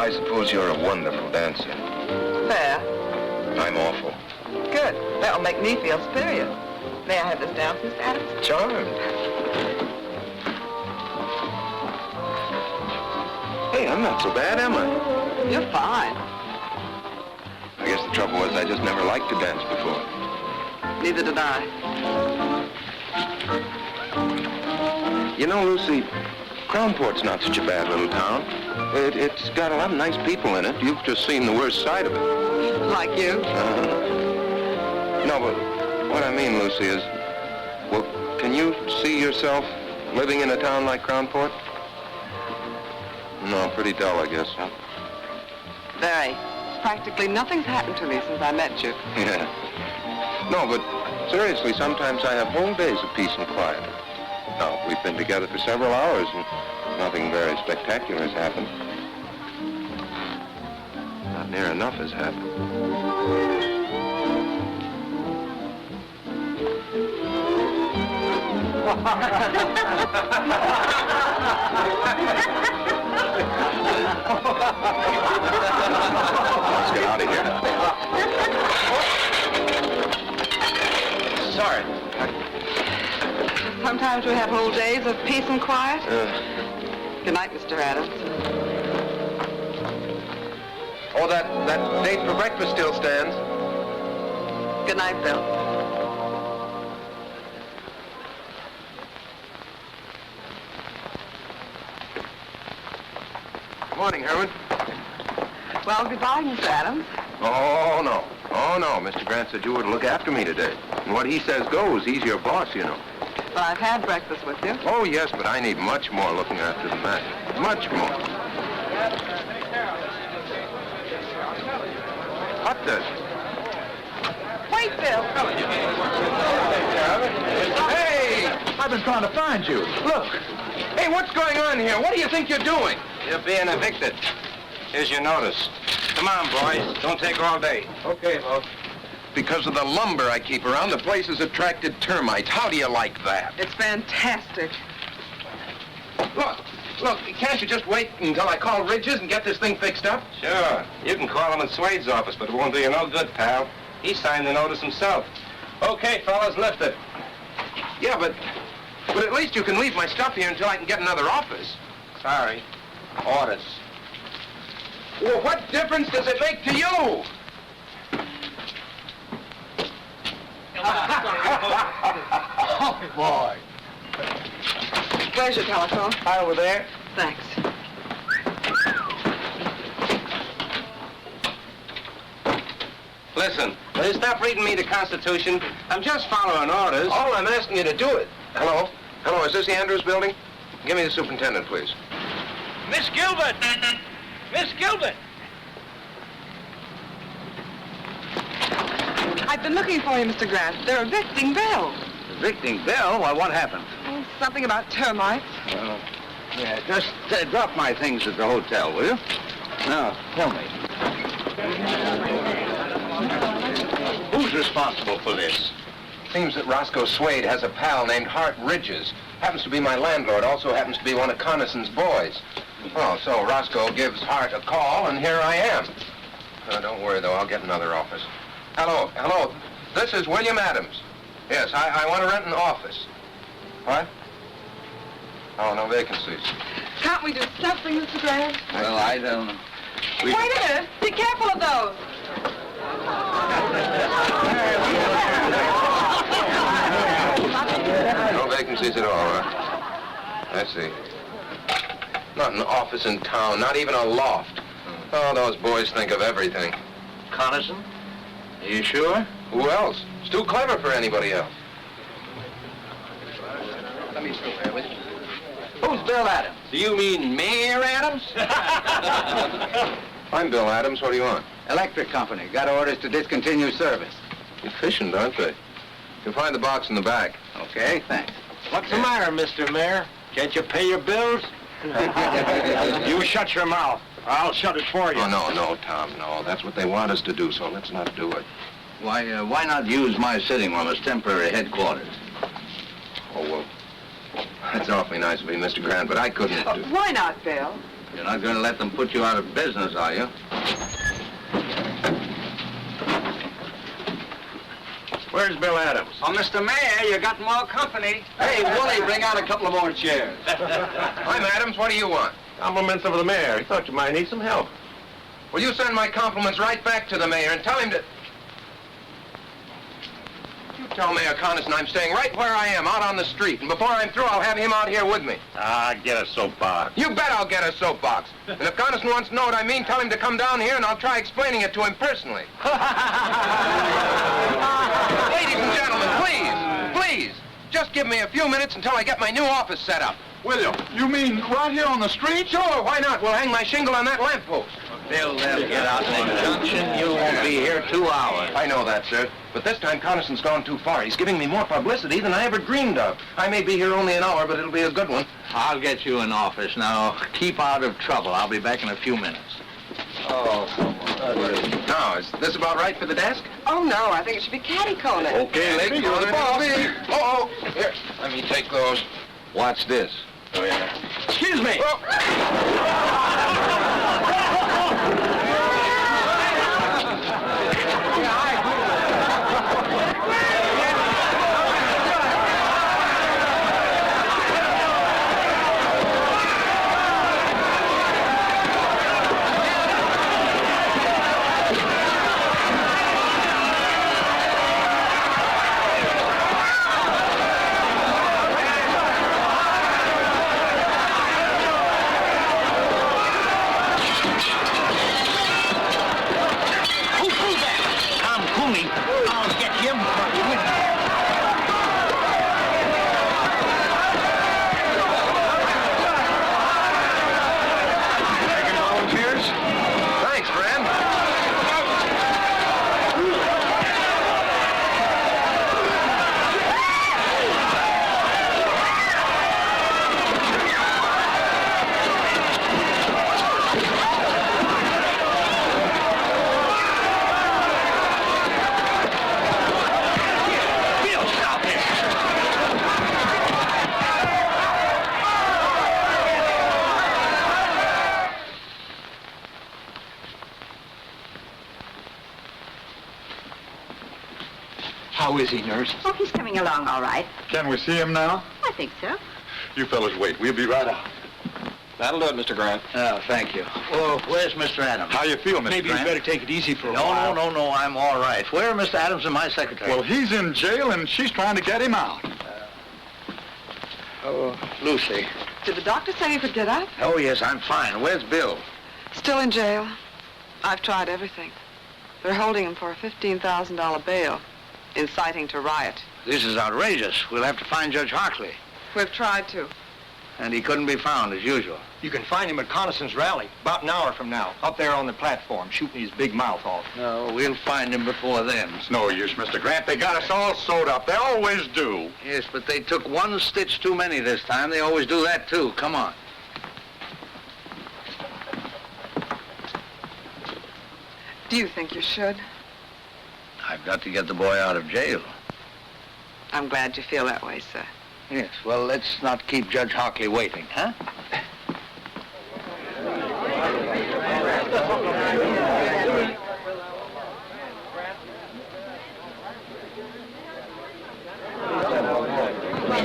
I suppose you're a wonderful dancer. Fair. I'm awful. Good. That'll make me feel superior. May I have this down, Mr. Adams? Charmed. Hey, I'm not so bad, am I? You're fine. I guess the trouble was I just never liked to dance before. Neither did I. You know, Lucy, Crownport's not such a bad little town. It's got a lot of nice people in it. You've just seen the worst side of it. Like you? No, but what I mean, Lucy, is, well, can you see yourself living in a town like Crownport? No, pretty dull, I guess, huh? Very. Practically nothing's happened to me since I met you. Yeah. No, but seriously, sometimes I have whole days of peace and quiet. Now, we've been together for several hours and nothing very spectacular has happened. Not near enough has happened. Let's get out of here. Sorry. Sometimes we have whole days of peace and quiet. Good night, Mr. Adams. Oh, that date for breakfast still stands. Good night, Bill. Morning, Herman. Well, goodbye, Mr. Adams. Oh, no. Oh, no. Mr. Grant said you were to look after me today. And what he says goes. He's your boss, you know. Well, I've had breakfast with you. Oh, yes, but I need much more looking after than that. Much more. What the? Wait, Bill. Hey! I've been trying to find you. Look. Hey, what's going on here? What do you think you're doing? You're being evicted. Here's your notice. Come on, boys. Don't take all day. Okay, boss. Because of the lumber I keep around, the place has attracted termites. How do you like that? It's fantastic. Look, can't you just wait until I call Ridges and get this thing fixed up? Sure. You can call him in Swade's office, but it won't do you no good, pal. He signed the notice himself. Okay, fellas, lift it. Yeah, but at least you can leave my stuff here until I can get another office. Sorry. Orders. Well, what difference does it make to you? Oh, boy. Where's your telephone? Hi, over there. Thanks. Listen, will you stop reading me the Constitution? I'm just following orders. All I'm asking you to do it. Hello? Hello, is this the Andrews building? Give me the superintendent, please. Miss Gilbert! Miss Gilbert! I've been looking for you, Mr. Grant. They're evicting Bill. Evicting Bill? Why, what happened? Oh, something about termites. Yeah, just drop my things at the hotel, will you? Now, tell me. Who's responsible for this? Seems that Roscoe Swade has a pal named Hart Ridges. Happens to be my landlord, also happens to be one of Connison's boys. Oh, so Roscoe gives Hart a call, and here I am. Don't worry, though. I'll get another office. Hello. This is William Adams. Yes, I want to rent an office. What? Oh, no vacancies. Can't we do something, Mr. Graham? Well, I don't know. Wait a minute. Be careful of those. No vacancies at all, huh? I see. Not an office in town, not even a loft. Oh, those boys think of everything. Coniston? Are you sure? Who else? It's too clever for anybody else. Let me through there with you. Who's Bill Adams? Do you mean Mayor Adams? I'm Bill Adams. What do you want? Electric company. Got orders to discontinue service. Efficient, aren't they? You'll find the box in the back. Okay, thanks. What's the matter, Mr. Mayor? Can't you pay your bills? You shut your mouth. I'll shut it for you. Oh, no, Tom, no. That's what they want us to do, so let's not do it. Why not use my sitting room as temporary headquarters? Oh, well, that's awfully nice of you, Mr. Grant, but I couldn't do... Why not, Bill? You're not going to let them put you out of business, are you? Where's Bill Adams? Oh, Mr. Mayor, you got more company. Hey, Wooly, bring out a couple of more chairs. I'm Adams. What do you want? Compliments of the mayor. He thought you might need some help. Will you send my compliments right back to the mayor and tell him to... You tell Mayor Coniston I'm staying right where I am, out on the street. And before I'm through, I'll have him out here with me. Get a soapbox. You bet I'll get a soapbox. And if Coniston wants to know what I mean, tell him to come down here and I'll try explaining it to him personally. Ladies and gentlemen, please, just give me a few minutes until I get my new office set up. William, you mean right here on the street? Sure, why not? We'll hang my shingle on that lamppost. Bill, they'll get out in the junction. You won't be here 2 hours. I know that, sir. But this time, Coniston's gone too far. He's giving me more publicity than I ever dreamed of. I may be here only an hour, but it'll be a good one. I'll get you an office. Now, keep out of trouble. I'll be back in a few minutes. Now, is this about right for the desk? Oh, no. I think it should be catty-corner. Okay, ladies, you're the boss. Oh, here, let me take those. Watch this. Oh, yeah. Excuse me. Thanks, friend. How is he, nurse? Oh, he's coming along all right. Can we see him now? I think so. You fellas wait. We'll be right out. That'll do it, Mr. Grant. Oh, thank you. Well, where's Mr. Adams? How you feel, Mr. Maybe Grant? you better take it easy for a while. No, I'm all right. Where are Mr. Adams and my secretary? Well, he's in jail, and she's trying to get him out. Lucy. Did the doctor say you could get up? Oh, yes, I'm fine. Where's Bill? Still in jail. I've tried everything. They're holding him for a $15,000 bail, inciting to riot. This is outrageous. We'll have to find Judge Hartley. We've tried to. And he couldn't be found, as usual. You can find him at Coniston's rally about an hour from now, up there on the platform, shooting his big mouth off. No, we'll find him before then. It's no use, Mr. Grant. They got us all sewed up. They always do. Yes, but they took one stitch too many this time. They always do that, too. Come on. Do you think you should? I've got to get the boy out of jail. I'm glad you feel that way, sir. Yes, well, let's not keep Judge Hartley waiting, huh?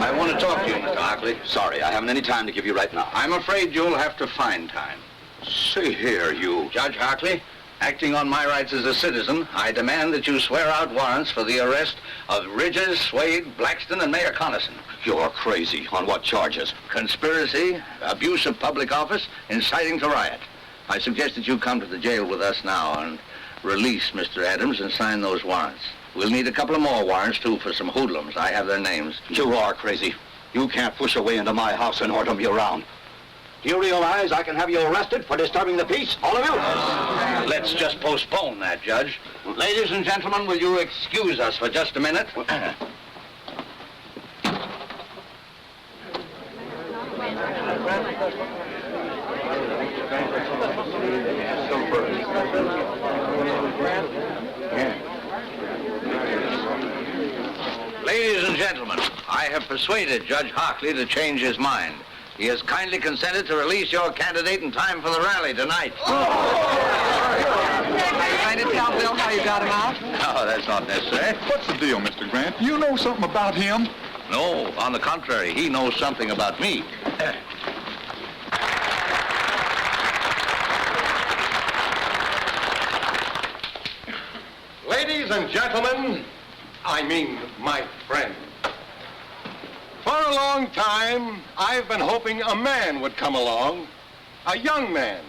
I want to talk to you, Mr. Hockley. Sorry, I haven't any time to give you right now. I'm afraid you'll have to find time. See here, you... Judge Hockley, acting on my rights as a citizen, I demand that you swear out warrants for the arrest of Ridges, Swade, Blackston, and Mayor Connison. You're crazy. On what charges? Conspiracy, abuse of public office, inciting to riot. I suggest that you come to the jail with us now and release Mr. Adams and sign those warrants. We'll need a couple of more warrants, too, for some hoodlums. I have their names. You are crazy. You can't push your way into my house and order me around. Do you realize I can have you arrested for disturbing the peace, all of you? Let's just postpone that, Judge. Ladies and gentlemen, will you excuse us for just a minute? Ladies and gentlemen, I have persuaded Judge Hockley to change his mind. He has kindly consented to release your candidate in time for the rally tonight. Are you going to tell Bill how you got him out? No, that's not necessary. What's the deal, Mr. Grant? You know something about him? No, on the contrary, he knows something about me. Ladies and gentlemen, I mean my friends. For a long time, I've been hoping a man would come along, a young man.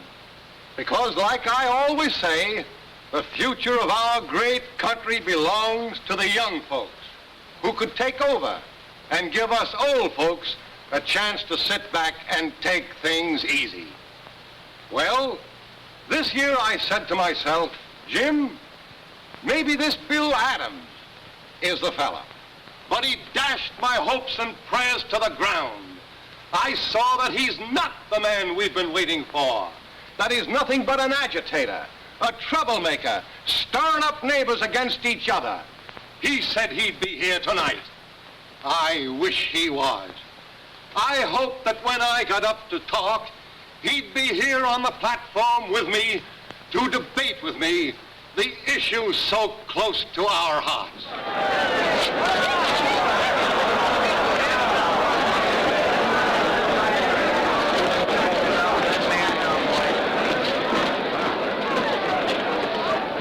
Because like I always say, the future of our great country belongs to the young folks who could take over and give us old folks a chance to sit back and take things easy. Well, this year I said to myself, Jim, maybe this Bill Adams is the fella. But he dashed my hopes and prayers to the ground. I saw that he's not the man we've been waiting for. That he's nothing but an agitator, a troublemaker, stirring up neighbors against each other. He said he'd be here tonight. I wish he was. I hoped that when I got up to talk, he'd be here on the platform with me to debate with me the issues so close to our hearts.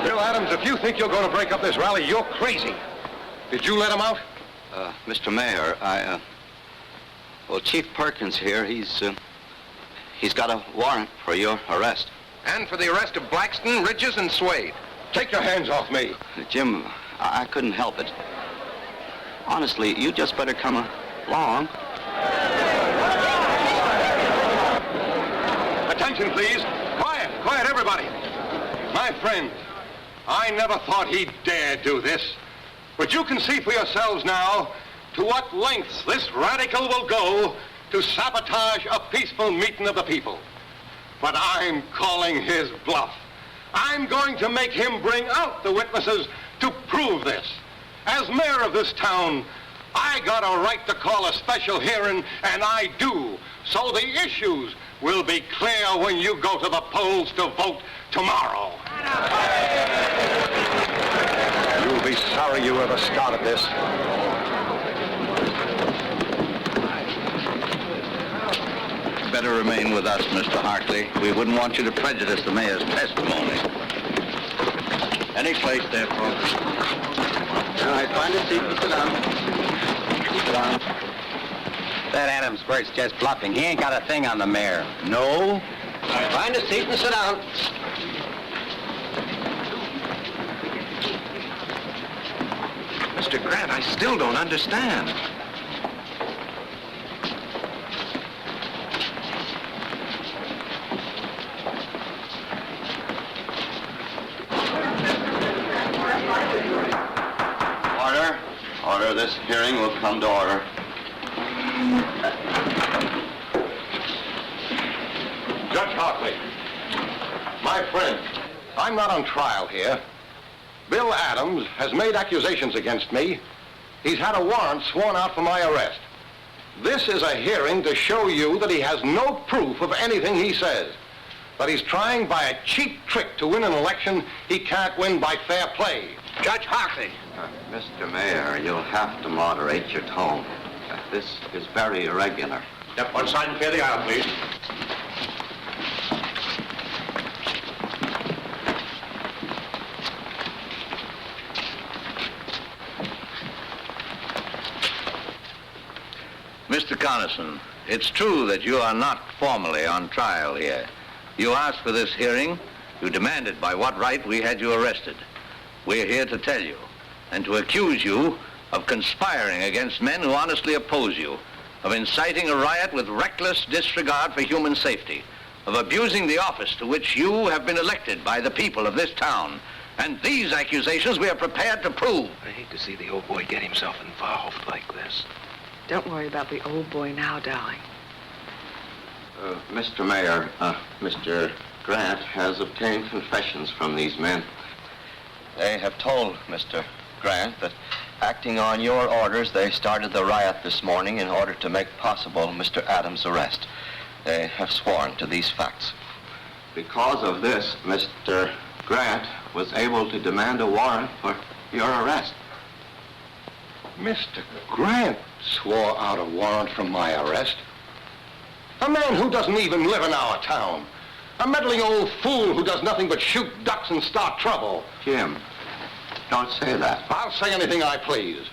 Bill Adams, if you think you're going to break up this rally, you're crazy. Did you let him out? Mr. Mayor, well, Chief Perkins here, he's got a warrant for your arrest. And for the arrest of Blackston, Ridges, and Swade. Take your hands off me. Jim, I couldn't help it. Honestly, you just better come along. Attention, please. Quiet, quiet, everybody. My friends, I never thought he'd dare do this. But you can see for yourselves now to what lengths this radical will go to sabotage a peaceful meeting of the people. But I'm calling his bluff. I'm going to make him bring out the witnesses to prove this. As mayor of this town, I got a right to call a special hearing, and I do. So the issues will be clear when you go to the polls to vote tomorrow. You'll be sorry you ever started this. Better remain with us, Mr. Hartley. We wouldn't want you to prejudice the mayor's testimony. Any place there, folks. All right, find a seat and sit down. Sit down. That Adams squirt's just bluffing. He ain't got a thing on the mayor. No? Find a seat and sit down. Mr. Grant, I still don't understand. Order. This hearing will come to order. Judge Hockley, my friend, I'm not on trial here. Bill Adams has made accusations against me. He's had a warrant sworn out for my arrest. This is a hearing to show you that he has no proof of anything he says. That he's trying by a cheap trick to win an election he can't win by fair play. Judge Hockley. Mr. Mayor, you'll have to moderate your tone. This is very irregular. Step one side and clear the aisle, please. Mr. Connerson, it's true that you are not formally on trial here. You asked for this hearing. You demanded by what right we had you arrested. We're here to tell you and to accuse you of conspiring against men who honestly oppose you, of inciting a riot with reckless disregard for human safety, of abusing the office to which you have been elected by the people of this town. And these accusations we are prepared to prove. I hate to see the old boy get himself involved like this. Don't worry about the old boy now, darling. Mr. Mayor, Mr. Grant has obtained confessions from these men. They have told Mr. Grant that acting on your orders, they started the riot this morning in order to make possible Mr. Adams' arrest. They have sworn to these facts. Because of this, Mr. Grant was able to demand a warrant for your arrest. Mr. Grant swore out a warrant from my arrest. A man who doesn't even live in our town. A meddling old fool who does nothing but shoot ducks and start trouble. Jim, don't say that. I'll say anything I please.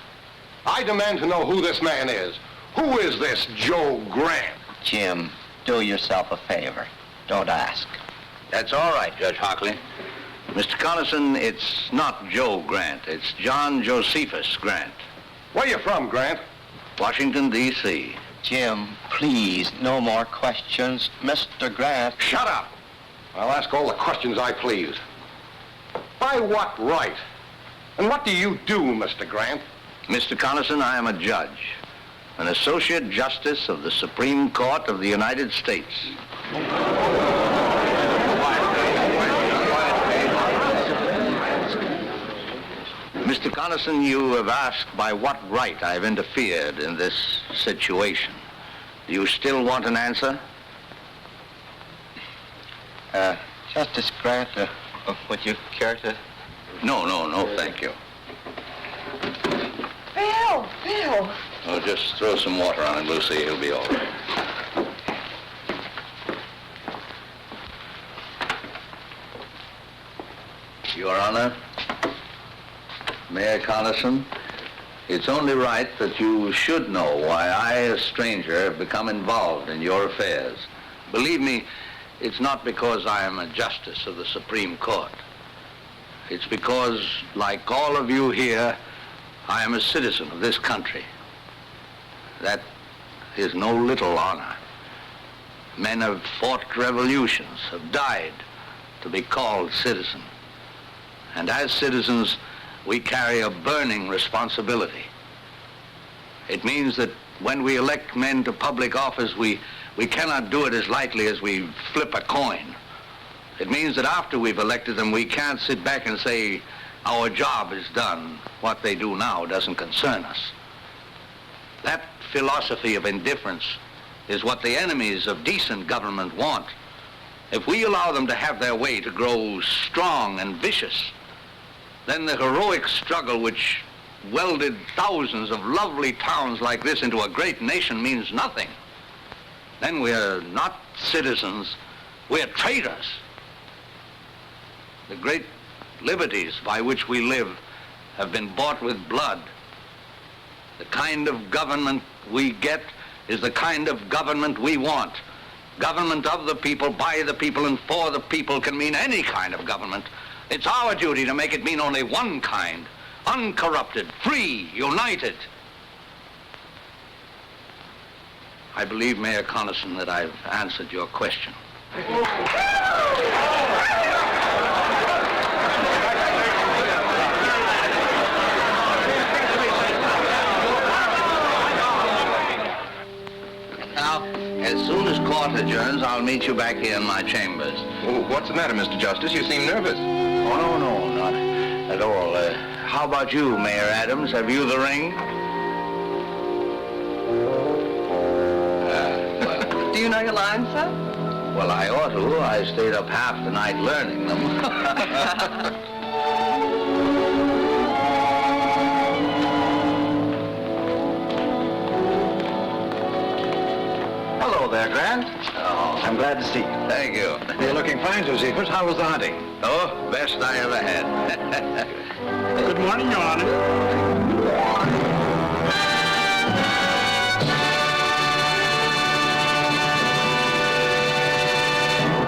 I demand to know who this man is. Who is this Joe Grant? Jim, do yourself a favor. Don't ask. That's all right, Judge Hockley. Mr. Connerson, it's not Joe Grant. It's John Josephus Grant. Where you from, Grant? Washington, D.C. Jim, please, no more questions. Mr. Grant. Shut up. I'll ask all the questions I please. By what right? And what do you do, Mr. Grant? Mr. Connerson, I am a judge, an Associate Justice of the Supreme Court of the United States. Mr. Connerson, you have asked by what right I've interfered in this situation. Do you still want an answer? Justice Grant, would you care to? No, thank you. Bill! Oh, just throw some water on him, Lucy. He'll be all right. Your Honor, Mayor Connerson, it's only right that you should know why I, a stranger, have become involved in your affairs. Believe me, it's not because I am a justice of the Supreme Court. It's because, like all of you here, I am a citizen of this country. That is no little honor. Men have fought revolutions, have died to be called citizen. And as citizens, we carry a burning responsibility. It means that when we elect men to public office, we cannot do it as lightly as we flip a coin. It means that after we've elected them, we can't sit back and say, our job is done. What they do now doesn't concern us. That philosophy of indifference is what the enemies of decent government want. If we allow them to have their way, to grow strong and vicious, then the heroic struggle which welded thousands of lovely towns like this into a great nation means nothing. Then we're not citizens, we're traitors. The great liberties by which we live have been bought with blood. The kind of government we get is the kind of government we want. Government of the people, by the people, and for the people can mean any kind of government. It's our duty to make it mean only one kind, uncorrupted, free, united. I believe, Mayor Connerson, that I've answered your question. Now, as soon as court adjourns, I'll meet you back here in my chambers. Oh, what's the matter, Mr. Justice? You seem nervous. Oh, no, not at all. How about you, Mayor Adams? Have you the ring? Do you know your lines, sir? Well, I ought to. I stayed up half the night learning them. there, Grant. Oh, I'm glad to see you. thank you. You're looking fine, Josephus. How was the hunting? Oh, best I ever had. Good morning, Your Honor.